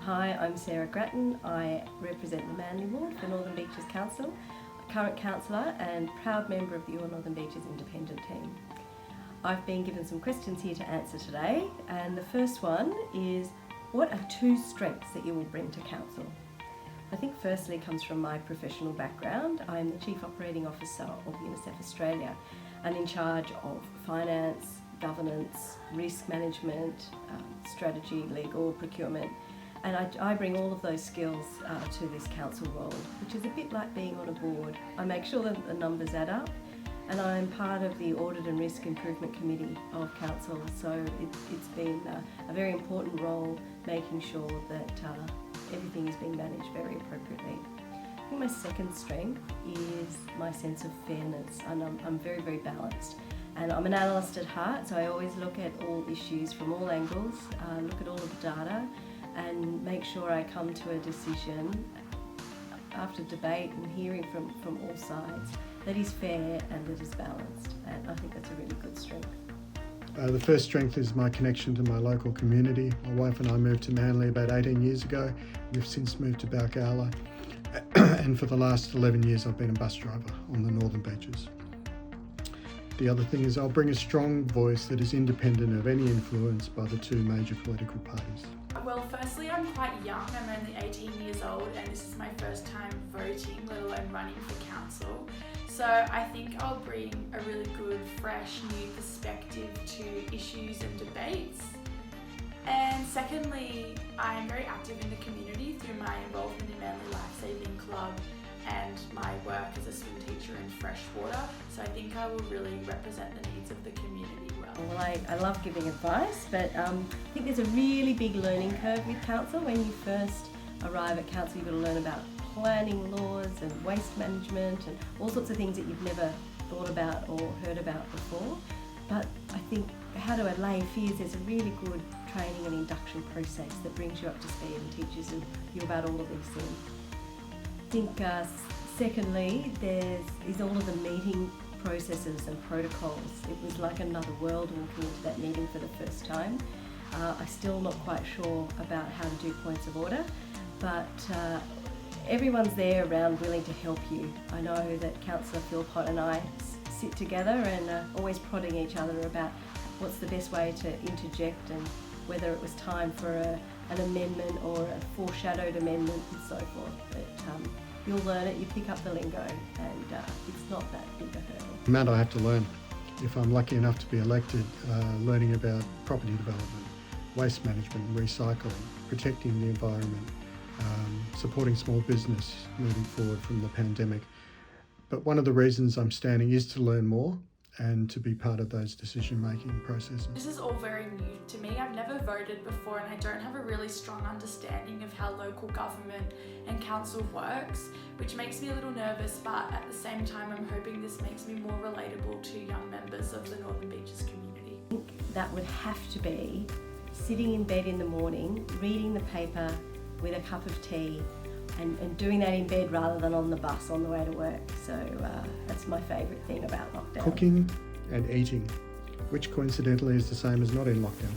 Hi, I'm Sarah Grattan. I represent the Manly Ward for Northern Beaches Council, current councillor and proud member of the All Northern Beaches Independent team. I've been given some questions here to answer today, and the first one is, what are 2 strengths that you will bring to council? I think firstly comes from my professional background. I'm the Chief Operating Officer of UNICEF Australia and in charge of finance, governance, risk management, strategy, legal, procurement. And I bring all of those skills to this council role, which is a bit like being on a board. I make sure that the numbers add up, and I'm part of the Audit and Risk Improvement Committee of Council, so it's been a very important role making sure that everything is being managed very appropriately. I think my second strength is my sense of fairness, and I'm very, very balanced. And I'm an analyst at heart, so I always look at all issues from all angles, look at all of the data, and make sure I come to a decision after debate and hearing from all sides that is fair and that is balanced, and I think that's a really good strength. The first strength is my connection to my local community. My wife and I moved to Manly about 18 years ago. We've since moved to Balgowlah, and for the last 11 years I've been a bus driver on the Northern Beaches. The other thing is I'll bring a strong voice that is independent of any influence by the 2 major political parties. Well, firstly, I'm quite young. I'm only 18 years old, and this is my first time voting, let alone running for council. So I think I'll bring a really good, fresh, new perspective to issues and debates. And secondly, I am very active in the community through my involvement in Manly Lifesaving Club and my work as a swim teacher in freshwater. So I think I will really represent the needs of the community well. Well, I love giving advice, but I think there's a really big learning curve with council. When you first arrive at council, you've got to learn about planning laws and waste management and all sorts of things that you've never thought about or heard about before. But I think how to allay fears, there's a really good training and induction process that brings you up to speed and teaches you about all of these things. I think secondly, is all of the meeting processes and protocols. It was like another world walking into that meeting for the first time. I'm still not quite sure about how to do points of order, but everyone's there around willing to help you. I know that Councillor Philpott and I sit together and always prodding each other about what's the best way to interject and whether it was time for an amendment or a foreshadowed amendment and so forth. But you'll learn it, you pick up the lingo, and it's not that big a hurdle. Amount I have to learn. If I'm lucky enough to be elected, learning about property development, waste management, recycling, protecting the environment, supporting small business moving forward from the pandemic. But one of the reasons I'm standing is to learn more and to be part of those decision-making processes. This is all very new to me. I've never voted before, and I don't have a really strong understanding of how local government and council works, which makes me a little nervous, but at the same time I'm hoping this makes me more relatable to young members of the Northern Beaches community. I think that would have to be sitting in bed in the morning, reading the paper with a cup of tea, and doing that in bed rather than on the bus on the way to work. So that's my favourite thing about lockdown. Cooking and eating, which coincidentally is the same as not in lockdown.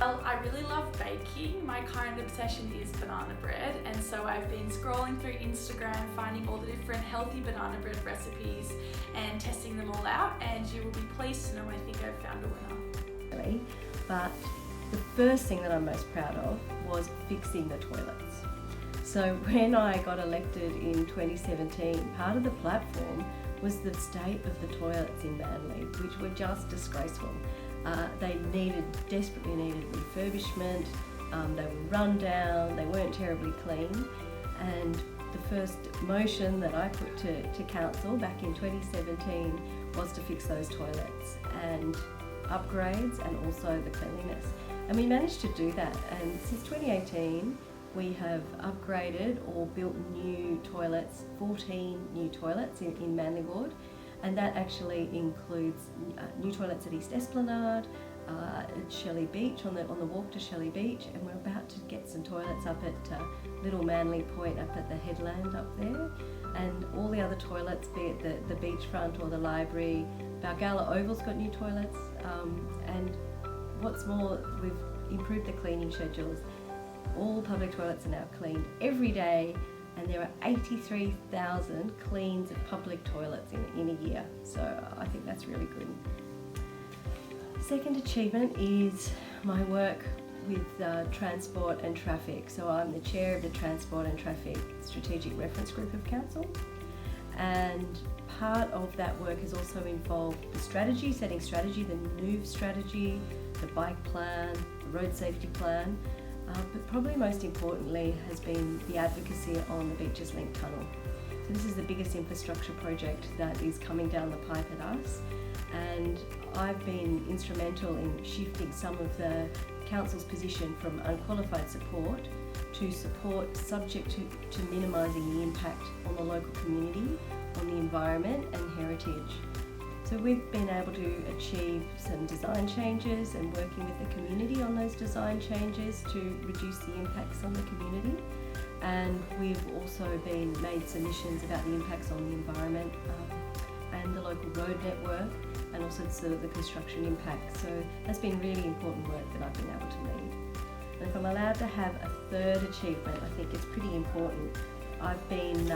Well, I really love baking. My current obsession is banana bread, and so I've been scrolling through Instagram, finding all the different healthy banana bread recipes and testing them all out, and you will be pleased to know I think I've found a winner. But the first thing that I'm most proud of was fixing the toilets. So when I got elected in 2017, part of the platform was the state of the toilets in Manly, which were just disgraceful. They desperately needed refurbishment, they were run down, they weren't terribly clean, and the first motion that I put to council back in 2017 was to fix those toilets and upgrades and also the cleanliness. And we managed to do that, and since 2018 we have upgraded or built new toilets, 14 new toilets in Manly Ward, and that actually includes new toilets at East Esplanade, at Shelley Beach, on the walk to Shelley Beach, and we're about to get some toilets up at Little Manly Point up at the headland up there, and all the other toilets, be it the beachfront or the library. Balgowlah Oval's got new toilets, and what's more, we've improved the cleaning schedules. All public toilets are now cleaned every day, and there are 83,000 cleans of public toilets in a year. So I think that's really good. Second achievement is my work with transport and traffic. So I'm the chair of the Transport and Traffic Strategic Reference Group of Council, and part of that work has also involved the strategy, setting strategy, the MOVE strategy, the bike plan, the road safety plan, but probably most importantly has been the advocacy on the Beaches Link Tunnel. So this is the biggest infrastructure project that is coming down the pipe at us, and I've been instrumental in shifting some of the council's position from unqualified support to support subject to minimising the impact on the local community, on the environment and heritage. So we've been able to achieve some design changes and working with the community on those design changes to reduce the impacts on the community. And we've also made submissions about the impacts on the environment and the local road network, and also sort of the construction impact. So that's been really important work that I've been able to lead. And if I'm allowed to have a third achievement, I think it's pretty important. I've been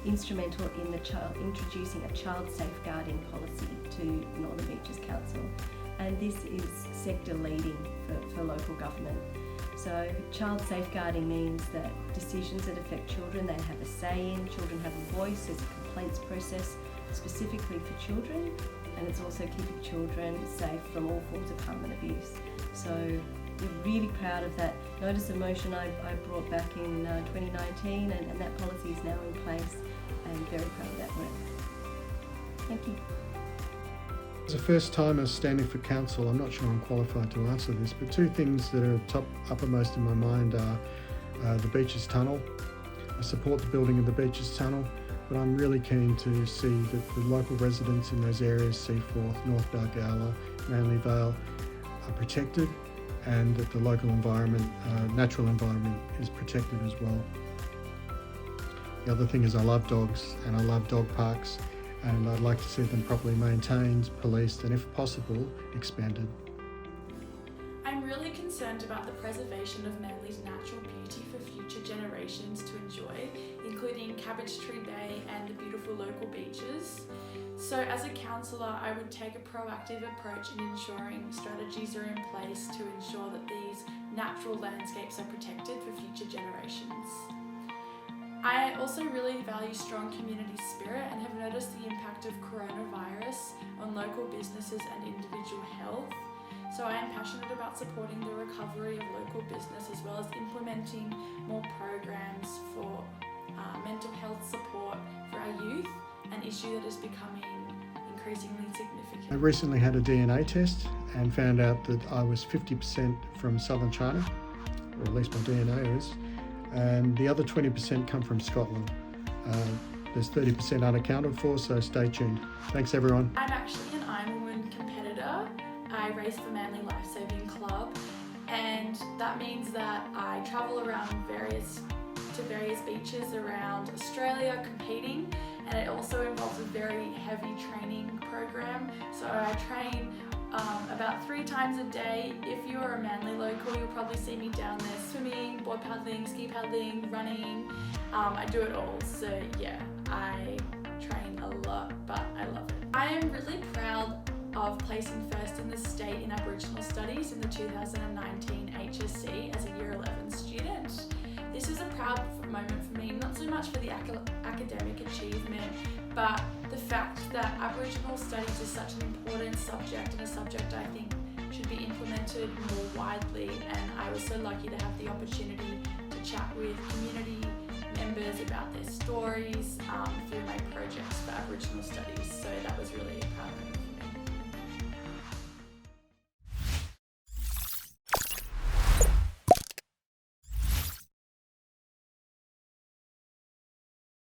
instrumental in introducing a child safeguarding policy to Northern Beaches Council, and this is sector leading for local government. So child safeguarding means that decisions that affect children, they have a say in, children have a voice, there's a complaints process specifically for children, and it's also keeping children safe from all forms of harm and abuse. So we're really proud of that notice of motion I brought back in 2019, and that policy is now in place, and very proud of that work. Thank you. As a first timer standing for council, I'm not sure I'm qualified to answer this, but two things that are uppermost in my mind are the Beaches Tunnel. I support the building of the Beaches Tunnel, but I'm really keen to see that the local residents in those areas, Seaforth, North Balgowlah, Manly Vale, are protected, and that the local environment, natural environment, is protected as well. The other thing is I love dogs and I love dog parks, and I'd like to see them properly maintained, policed, and if possible, expanded. I'm really concerned about the preservation of Manly's natural beauty for future generations to enjoy, including Cabbage Tree Bay and the beautiful local beaches. So as a councillor, I would take a proactive approach in ensuring strategies are in place to ensure that these natural landscapes are protected for future generations. I also really value strong community spirit and have noticed the impact of coronavirus on local businesses and individual health. So I am passionate about supporting the recovery of local business as well as implementing more programs for mental health support for our youth, an issue that is becoming increasingly significant. I recently had a DNA test and found out that I was 50% from southern China, or at least my DNA is, and the other 20% come from Scotland. There's 30% unaccounted for, so stay tuned. Thanks everyone. I'm actually an Ironwoman competitor. I race for Manly Lifesaving Club, and that means that I travel around various beaches around Australia competing, and it also involves a very heavy training program. So I train about 3 times a day. If you're a Manly local, you'll probably see me down there swimming, board paddling, ski paddling, running. I do it all. So yeah, I train a lot, but I love it. I am really proud of placing first in the state in Aboriginal Studies in the 2019 HSC as a Year 11 student. This is a proud moment for me, not so much for the academic achievement, but the fact that Aboriginal studies is such an important subject, and a subject I think should be implemented more widely, and I was so lucky to have the opportunity to chat with community members about their stories through my projects for Aboriginal studies, so that was really a proud moment.